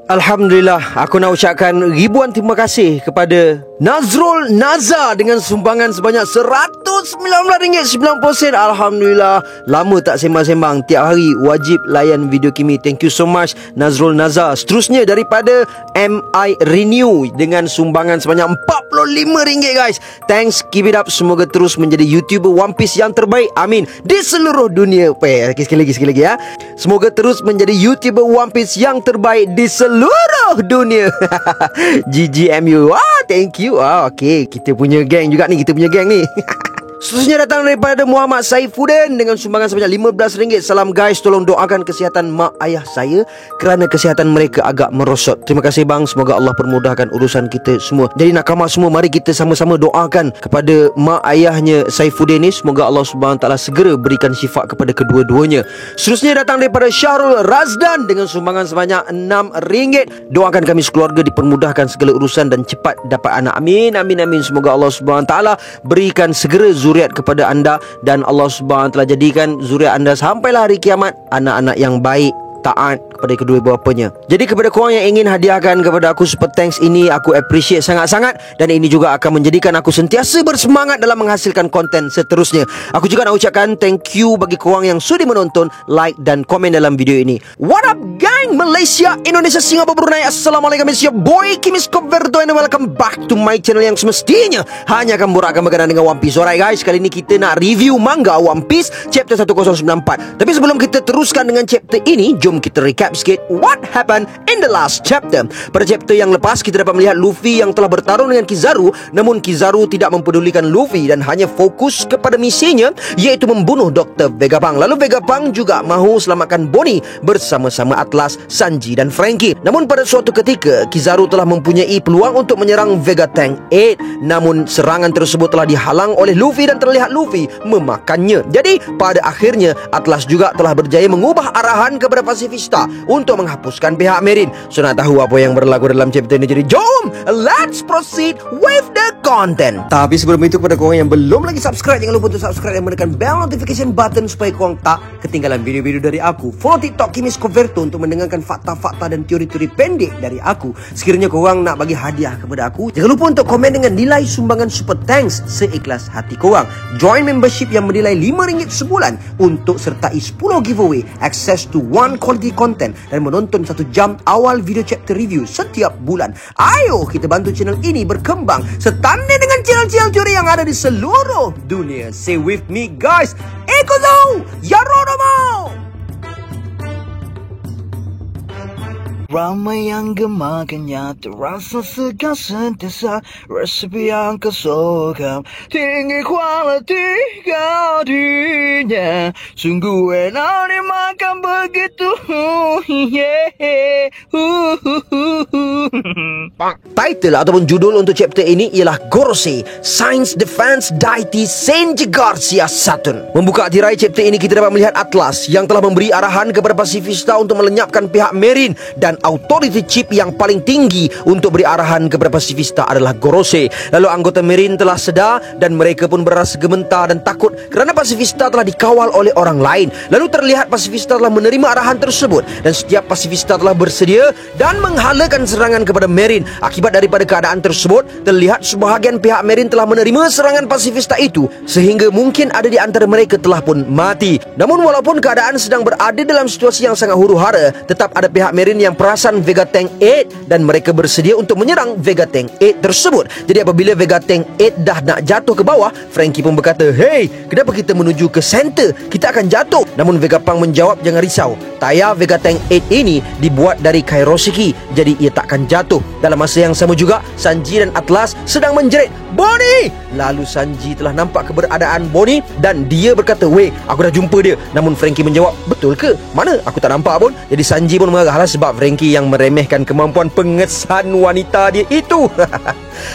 Alhamdulillah, aku nak ucapkan ribuan terima kasih kepada Nazrul Naza dengan sumbangan sebanyak RM119.90. Alhamdulillah, lama tak sembang-sembang. Tiap hari wajib layan video Kimi. Thank you so much Nazrul Naza. Seterusnya daripada MI Renew dengan sumbangan sebanyak RM45 guys. Thanks, keep it up. Semoga terus menjadi YouTuber One Piece yang terbaik. Amin. Di seluruh dunia. Sekali lagi ya. Semoga terus menjadi YouTuber One Piece yang terbaik di seluruh dunia. GGMU. Thank you. Okay, kita punya geng juga ni. Seterusnya datang daripada Muhammad Saifuddin dengan sumbangan sebanyak RM15. Salam guys, tolong doakan kesihatan mak ayah saya kerana kesihatan mereka agak merosot. Terima kasih bang, semoga Allah permudahkan urusan kita semua. Jadi nakama semua, mari kita sama-sama doakan kepada mak ayahnya Saifuddin ni. Semoga Allah SWT segera berikan syifa kepada kedua-duanya. Seterusnya datang daripada Syahrul Razdan dengan sumbangan sebanyak RM6. Doakan kami sekeluarga dipermudahkan segala urusan dan cepat dapat anak. Amin, amin, amin. Semoga Allah SWT berikan segera zuriat kepada anda dan Allah SWT jadikan zuriat anda sampailah hari kiamat anak-anak yang baik, taat kepada kedua bapanya. Jadi kepada korang yang ingin hadiahkan kepada aku super thanks ini, aku appreciate sangat-sangat, dan ini juga akan menjadikan aku sentiasa bersemangat dalam menghasilkan konten seterusnya. Aku juga nak ucapkan thank you bagi korang yang sudi menonton, like dan komen dalam video ini. What up gang, Malaysia, Indonesia, Singapura, Brunei. Assalamualaikum, it's your boy Kimi Skoverto and welcome back to my channel yang semestinya hanya akan borakkan berkenaan dengan One Piece. Alright guys, kali ini kita nak review manga One Piece chapter 1094. Tapi sebelum kita teruskan dengan chapter ini, jom kita recap sikit what happened in the last chapter. Pada chapter yang lepas, kita dapat melihat Luffy yang telah bertarung dengan Kizaru, namun Kizaru tidak mempedulikan Luffy dan hanya fokus kepada misinya, iaitu membunuh Dr. Vegapunk. Lalu Vegapunk juga mahu selamatkan Bonnie bersama-sama Atlas, Sanji dan Franky. Namun pada suatu ketika, Kizaru telah mempunyai peluang untuk menyerang Vegapunk 8, namun serangan tersebut telah dihalang oleh Luffy dan terlihat Luffy memakannya. Jadi pada akhirnya Atlas juga telah berjaya mengubah arahan kepada Pasifista untuk menghapuskan pihak Marine. So nak tahu apa yang berlaku dalam chapter ini, jadi jom let's proceed with the content. Tapi sebelum itu, kepada korang yang belum lagi subscribe, jangan lupa untuk subscribe dan menekan bell notification button supaya korang tak ketinggalan video-video dari aku. Follow TikTok Kimi Skoverto untuk mendengarkan fakta-fakta dan teori-teori pendek dari aku. Sekiranya korang nak bagi hadiah kepada aku, jangan lupa untuk komen dengan nilai sumbangan super thanks seikhlas hati korang. Join membership yang bernilai RM5 sebulan untuk sertai 10 giveaway, access to one quality content dan menonton 1 jam awal video chapter review setiap bulan. Ayo kita bantu channel ini berkembang setanding dengan channel-channel teori yang ada di seluruh dunia. Say with me guys, Ikuzo Yarodomo. Ramai yang gemakannya, terasa segar sentiasa, resepi yang kau sokam, tinggi kualiti gadunya, sungguh enak dimakan begitu. Title ataupun judul untuk chapter ini ialah Gorosei, Science Defense Deity Senji Garcia Saturn. Membuka tirai chapter ini, kita dapat melihat Atlas yang telah memberi arahan kepada Pasifista untuk melenyapkan pihak Marine, dan authority chief yang paling tinggi untuk beri arahan kepada Pasifista adalah Gorosei. Lalu anggota Marine telah sedar dan mereka pun berasa gementar dan takut kerana Pasifista telah dikawal oleh orang lain. Lalu terlihat Pasifista telah menerima arahan tersebut dan setiap Pasifista telah bersedia dan menghalakan serangan kepada Marine. Akibat daripada keadaan tersebut, terlihat sebahagian pihak Marine telah menerima serangan Pasifista itu, sehingga mungkin ada di antara mereka telah pun mati. Namun walaupun keadaan sedang berada dalam situasi yang sangat huru-hara, tetap ada pihak Marine yang perasan Vegapunk 8 dan mereka bersedia untuk menyerang Vegapunk 8 tersebut. Jadi apabila Vegapunk 8 dah nak jatuh ke bawah, Franky pun berkata, "Hey, kenapa kita menuju ke center? Kita akan jatuh." Namun Vegapunk menjawab, "Jangan risau. Tayar Vegapunk 8 ini dibuat dari Kairoseki, jadi ia takkan jatuh." Dalam masa yang sama juga, Sanji dan Atlas sedang menjerit Bonnie. Lalu Sanji telah nampak keberadaan Bonnie dan dia berkata, "Weh, aku dah jumpa dia." Namun Franky menjawab, "Betul ke? Mana? Aku tak nampak pun." Jadi Sanji pun marahlah sebab Franky yang meremehkan kemampuan pengesan wanita dia itu.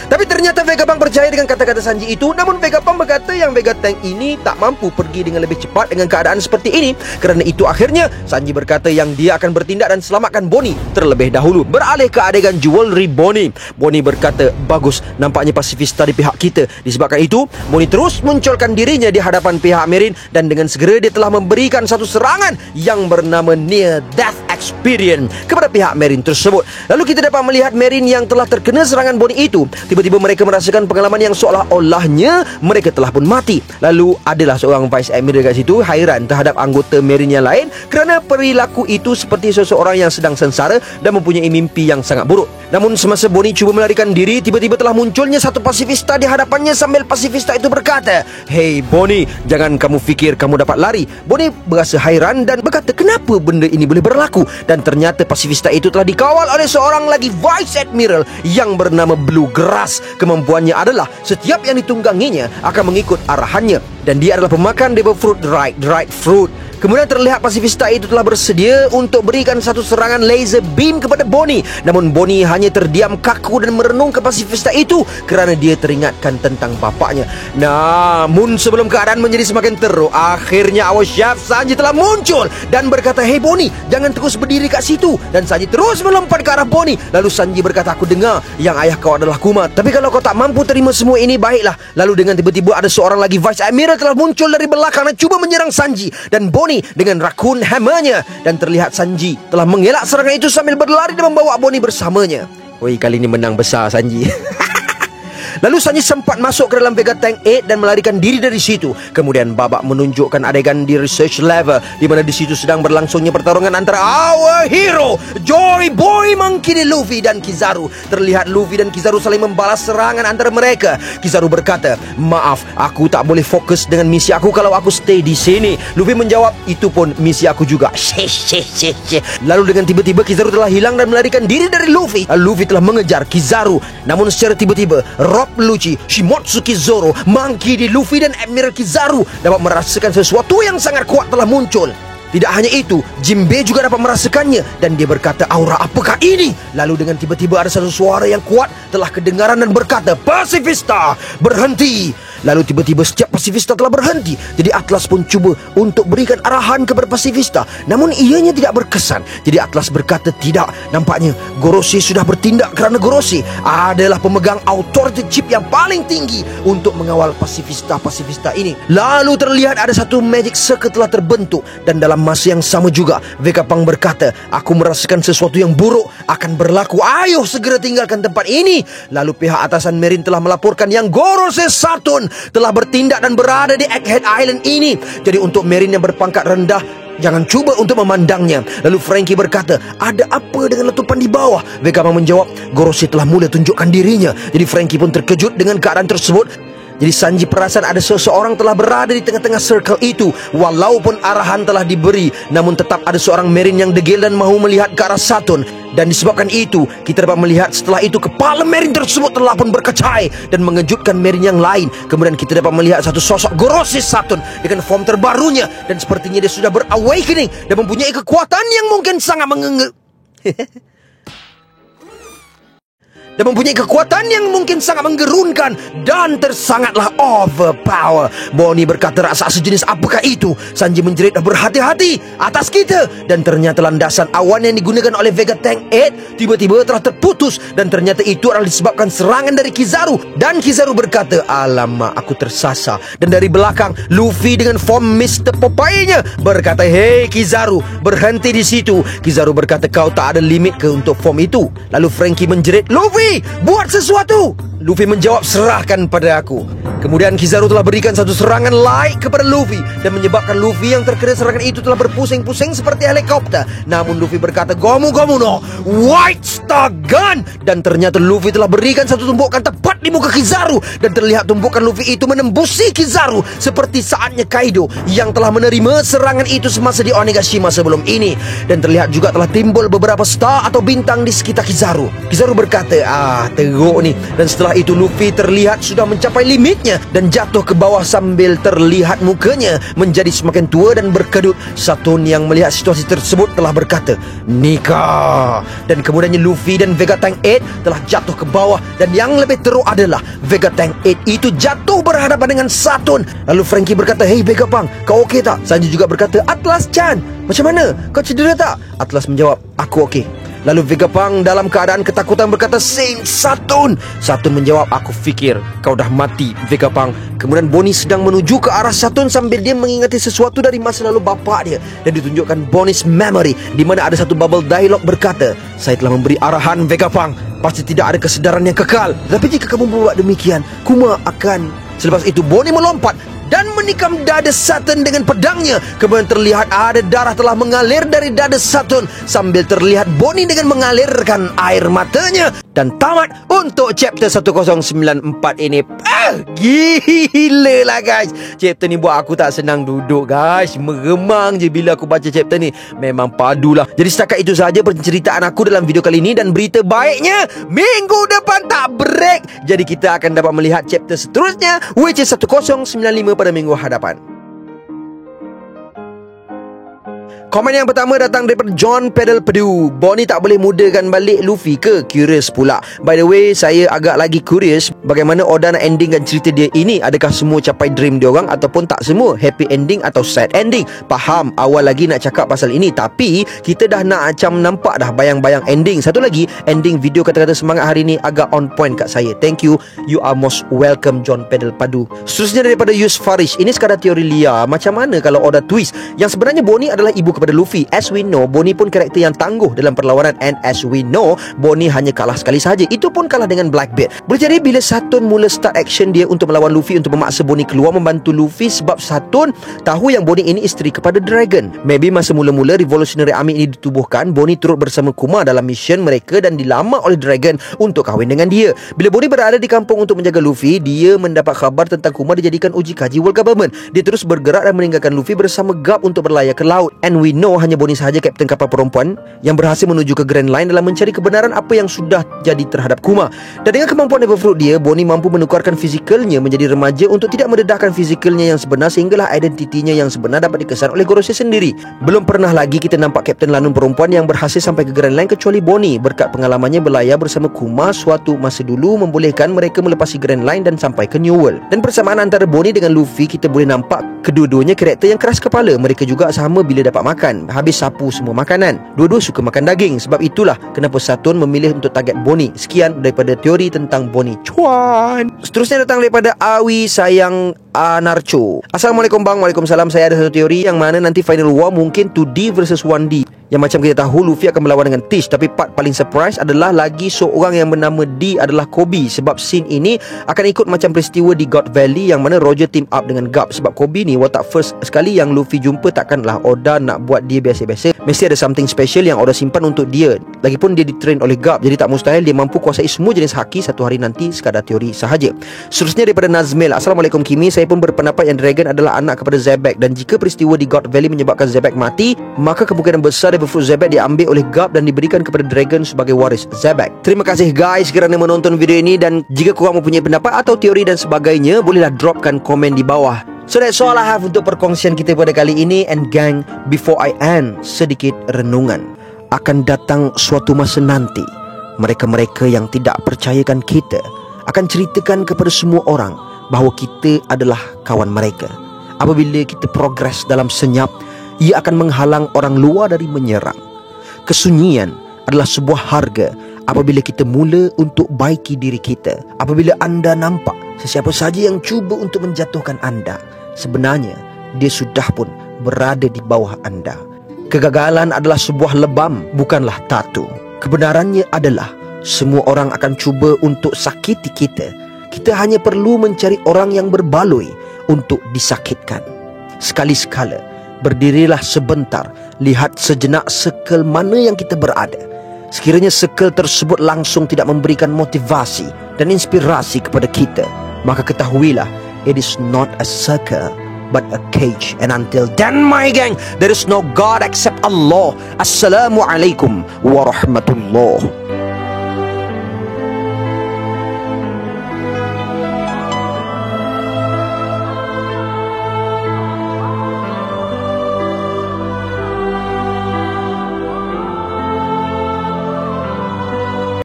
Tapi ternyata Vegapunk percaya dengan kata-kata Sanji itu. Namun Vegapunk berkata yang Vegapunk ini tak mampu pergi dengan lebih cepat dengan keadaan seperti ini. Kerana itu akhirnya Sanji berkata yang dia akan bertindak dan selamatkan Bonnie terlebih dahulu. Beralih ke adegan jewelry Bonnie. Bonnie berkata, "Bagus, nampaknya Pasifista di pihak kita." Disebabkan itu, Bonnie terus munculkan dirinya di hadapan pihak Marine dan dengan segera dia telah memberikan satu serangan yang bernama Near Death experience kepada pihak Marine tersebut. Lalu kita dapat melihat Marine yang telah terkena serangan Bonnie itu, tiba-tiba mereka merasakan pengalaman yang seolah-olahnya mereka telah pun mati. Lalu adalah seorang Vice Admiral kat situ hairan terhadap anggota Marine yang lain kerana perilaku itu seperti seseorang yang sedang sengsara dan mempunyai mimpi yang sangat buruk. Namun semasa Bonnie cuba melarikan diri, tiba-tiba telah munculnya satu pasifista di hadapannya sambil pasifista itu berkata, "Hey Bonnie, jangan kamu fikir kamu dapat lari." Bonnie berasa hairan dan berkata, "Kenapa benda ini boleh berlaku?" Dan ternyata pasifista itu telah dikawal oleh seorang lagi Vice Admiral yang bernama Bluegrass. Kemampuannya adalah setiap yang ditungganginya akan mengikut arahannya, dan dia adalah pemakan devil fruit, dried fruit. Kemudian terlihat pasifista itu telah bersedia untuk berikan satu serangan laser beam kepada Bonnie. Namun Bonnie hanya terdiam kaku dan merenung ke pasifista itu kerana dia teringatkan tentang bapaknya. Namun sebelum keadaan menjadi semakin teruk, akhirnya our chef Sanji telah muncul dan berkata, "Hey Bonnie, jangan terus berdiri kat situ." Dan Sanji terus melompat ke arah Bonnie. Lalu Sanji berkata, "Aku dengar yang ayah kau adalah kumat, tapi kalau kau tak mampu terima semua ini, baiklah." Lalu dengan tiba-tiba ada seorang lagi Vice Admiral telah muncul dari belakang dan cuba menyerang Sanji dan Bonnie dengan raccoon hammernya, dan terlihat Sanji telah mengelak serangan itu sambil berlari dan membawa Bonnie bersamanya. Oi, kali ini menang besar Sanji. Lalu Sanji sempat masuk ke dalam Vega Tank 8 dan melarikan diri dari situ. Kemudian babak menunjukkan adegan di research level, di mana di situ sedang berlangsungnya pertarungan antara our hero Joy Boy Monkey Luffy dan Kizaru. Terlihat Luffy dan Kizaru saling membalas serangan antara mereka. Kizaru berkata, "Maaf, aku tak boleh fokus dengan misi aku kalau aku stay di sini." Luffy menjawab, "Itu pun misi aku juga." Lalu dengan tiba-tiba Kizaru telah hilang dan melarikan diri dari Luffy. Luffy telah mengejar Kizaru. Namun secara tiba-tiba Rob Lucci, Shimotsuki Zoro, Monkey D. Luffy dan Admiral Kizaru dapat merasakan sesuatu yang sangat kuat telah muncul. Tidak hanya itu, Jinbe juga dapat merasakannya dan dia berkata, "Aura apakah ini?" Lalu dengan tiba-tiba ada satu suara yang kuat telah kedengaran dan berkata, "Pasifista, berhenti!" Lalu tiba-tiba setiap pasifista telah berhenti. Jadi Atlas pun cuba untuk berikan arahan kepada pasifista, namun ianya tidak berkesan. Jadi Atlas berkata, "Tidak, nampaknya Gorosei sudah bertindak kerana Gorosei adalah pemegang authority chip yang paling tinggi untuk mengawal pasifista-pasifista ini." Lalu terlihat ada satu magic circle telah terbentuk, dan dalam masa yang sama juga Vegapunk berkata, "Aku merasakan sesuatu yang buruk akan berlaku. Ayo segera tinggalkan tempat ini." Lalu pihak atasan Marine telah melaporkan yang Gorosei Saturn telah bertindak dan berada di Egghead Island ini. Jadi untuk Marine yang berpangkat rendah, jangan cuba untuk memandangnya. Lalu Frankie berkata, "Ada apa dengan letupan di bawah?" Vegapunk menjawab, "Gorosei telah mula tunjukkan dirinya." Jadi Frankie pun terkejut dengan keadaan tersebut. Jadi Sanji perasan ada seseorang telah berada di tengah-tengah circle itu. Walaupun arahan telah diberi, namun tetap ada seorang Marine yang degil dan mahu melihat ke arah Saturn. Dan disebabkan itu, kita dapat melihat setelah itu kepala Marine tersebut telah pun berkecai dan mengejutkan Marine yang lain. Kemudian kita dapat melihat satu sosok Gorosei Saturn dengan form terbarunya, dan sepertinya dia sudah berawakening dan mempunyai kekuatan yang mungkin sangat menggerunkan dan tersangatlah overpower. Bonnie berkata, "Rasa sejenis apakah itu?" Sanji menjerit, "Berhati-hati atas kita." Dan ternyata landasan awan yang digunakan oleh Vega Tank 8 tiba-tiba telah terputus, dan ternyata itu adalah disebabkan serangan dari Kizaru. Dan Kizaru berkata, "Alamak, aku tersasar." Dan dari belakang Luffy dengan form Mr. Popeye-nya berkata, "Hei Kizaru, berhenti di situ." Kizaru berkata, "Kau tak ada limit ke untuk form itu?" Lalu Frankie menjerit, "Luffy, buat sesuatu!" Luffy menjawab, "Serahkan pada aku." Kemudian Kizaru telah berikan satu serangan light kepada Luffy dan menyebabkan Luffy yang terkena serangan itu telah berpusing-pusing seperti helikopter. Namun Luffy berkata, Gomu no White Star Gun." Dan ternyata Luffy telah berikan satu tumpukan tepat di muka Kizaru, dan terlihat tumpukan Luffy itu menembusi Kizaru seperti saatnya Kaido yang telah menerima serangan itu semasa di Onigashima sebelum ini. Dan terlihat juga telah timbul beberapa star atau bintang di sekitar Kizaru. Kizaru berkata, teruk ni. Dan setelah itu Luffy terlihat sudah mencapai limitnya dan jatuh ke bawah sambil terlihat mukanya menjadi semakin tua dan berkedut. Saturn yang melihat situasi tersebut telah berkata, "Nikah." Dan kemudiannya Luffy dan Vega Tank 8 telah jatuh ke bawah, dan yang lebih teruk adalah Vega Tank 8 itu jatuh berhadapan dengan Saturn. Lalu Frankie berkata, "Hey Vegapunk, kau okey tak?" Sanji juga berkata, "Atlas-chan, macam mana? Kau cedera tak?" Atlas menjawab, "Aku okey." Lalu Vegapunk dalam keadaan ketakutan berkata, "Saint Saturn." Saturn menjawab, "Aku fikir kau dah mati, Vegapunk." Kemudian Bonnie sedang menuju ke arah Saturn sambil dia mengingati sesuatu dari masa lalu bapa dia. Dan ditunjukkan Bonnie's memory, di mana ada satu bubble dialog berkata, "Saya telah memberi arahan, Vegapunk. Pasti tidak ada kesedaran yang kekal. Tapi jika kamu membuat demikian, Kuma akan..." Selepas itu Bonnie melompat dan menikam dada Saturn dengan pedangnya. Kemudian terlihat ada darah telah mengalir dari dada Saturn, sambil terlihat Bonnie dengan mengalirkan air matanya. Dan tamat untuk chapter 1094 ini. Gila lah guys. Chapter ni buat aku tak senang duduk guys. Meremang je bila aku baca chapter ni. Memang padulah. Jadi setakat itu sahaja penceritaan aku dalam video kali ini. Dan berita baiknya, minggu depan tak break. Jadi kita akan dapat melihat chapter seterusnya, which is 1095 pada minggu hadapan. Komen yang pertama datang daripada John Pedal Pedu. Bonnie tak boleh mudahkan balik Luffy ke? Curious pula. By the way, saya agak lagi curious bagaimana Oda nak endingkan cerita dia ini. Adakah semua capai dream dia orang ataupun tak semua? Happy ending atau sad ending? Faham, awal lagi nak cakap pasal ini, tapi kita dah nak macam nampak dah bayang-bayang ending. Satu lagi, ending video kata-kata semangat hari ni agak on point kat saya. Thank you. You are most welcome, John Pedal Padu. Seterusnya daripada Yus Farish. Ini sekadar teori liar. Macam mana kalau Oda twist yang sebenarnya Bonnie adalah ibu kepada Luffy? As we know, Bonnie pun karakter yang tangguh dalam perlawanan. And as we know, Bonnie hanya kalah sekali sahaja. Itu pun kalah dengan Blackbeard. Boleh jadi bila Saturn mula start action dia untuk melawan Luffy, untuk memaksa Bonnie keluar membantu Luffy, sebab Saturn tahu yang Bonnie ini isteri kepada Dragon. Maybe masa mula-mula Revolutionary Army ini ditubuhkan, Bonnie turut bersama Kuma dalam mission mereka dan dilamar oleh Dragon untuk kahwin dengan dia. Bila Bonnie berada di kampung untuk menjaga Luffy, dia mendapat khabar tentang Kuma dijadikan uji kaji World Government. Dia terus bergerak dan meninggalkan Luffy bersama Garp untuk berlayar ke laut. And we know hanya Bonnie sahaja kapten kapal perempuan yang berhasil menuju ke Grand Line dalam mencari kebenaran apa yang sudah jadi terhadap Kuma. Dan dengan kemampuan Devil Fruit dia, Bonnie mampu menukarkan fizikalnya menjadi remaja untuk tidak mendedahkan fizikalnya yang sebenar, sehinggalah identitinya yang sebenar dapat dikesan oleh Gorosei sendiri. Belum pernah lagi kita nampak kapten lanun perempuan yang berhasil sampai ke Grand Line kecuali Bonnie. Berkat pengalamannya berlayar bersama Kuma suatu masa dulu membolehkan mereka melepasi Grand Line dan sampai ke New World. Dan persamaan antara Bonnie dengan Luffy, kita boleh nampak kedua-duanya karakter yang keras kepala. Mereka juga sama bila dapat makan, habis sapu semua makanan. Dua-dua suka makan daging. Sebab itulah kenapa Saturn memilih untuk target Bonnie. Sekian daripada teori tentang Bonnie cuan. Seterusnya datang daripada Awi Sayang Anarcho. Assalamualaikum bang. Waalaikumsalam. Saya ada satu teori yang mana nanti final war mungkin 2D versus 1D. Yang macam kita tahu Luffy akan melawan dengan Tish. Tapi part paling surprise adalah lagi seorang yang bernama D adalah Kobe. Sebab scene ini akan ikut macam peristiwa di God Valley yang mana Roger team up dengan Garp. Sebab Kobe ni watak first sekali yang Luffy jumpa, takkanlah Oda nak buat dia biasa-biasa. Mesti ada something special yang Oda simpan untuk dia. Lagipun dia ditrain oleh Garp, jadi tak mustahil dia mampu kuasai semua jenis haki satu hari nanti. Sekadar teori sahaja. Seterusnya daripada Nazmil. Assalamualaikum Kimi. Saya pun berpendapat yang Dragon adalah anak kepada Zebek. Dan jika peristiwa di God Valley menyebabkan Zebek mati, maka kemungkinan besar Devil Fruit Zebek diambil oleh Garp dan diberikan kepada Dragon sebagai waris Zebek. Terima kasih guys kerana menonton video ini. Dan jika korang mempunyai pendapat atau teori dan sebagainya, bolehlah dropkan komen di bawah. So that's all I have untuk perkongsian kita pada kali ini. And gang, before I end, sedikit renungan. Akan datang suatu masa nanti, mereka-mereka yang tidak percayakan kita akan ceritakan kepada semua orang bahawa kita adalah kawan mereka. Apabila kita progres dalam senyap, ia akan menghalang orang luar dari menyerang. Kesunyian adalah sebuah harga apabila kita mula untuk baiki diri kita. Apabila anda nampak sesiapa saja yang cuba untuk menjatuhkan anda, sebenarnya dia sudah pun berada di bawah anda. Kegagalan adalah sebuah lebam, bukanlah tatu. Kebenarannya adalah semua orang akan cuba untuk sakiti kita. Kita hanya perlu mencari orang yang berbaloi untuk disakitkan. Sekali-sekala, berdirilah sebentar, lihat sejenak circle mana yang kita berada. Sekiranya circle tersebut langsung tidak memberikan motivasi dan inspirasi kepada kita, maka ketahuilah, it is not a circle but a cage. And until then my gang, there is no God except Allah. Assalamualaikum warahmatullahi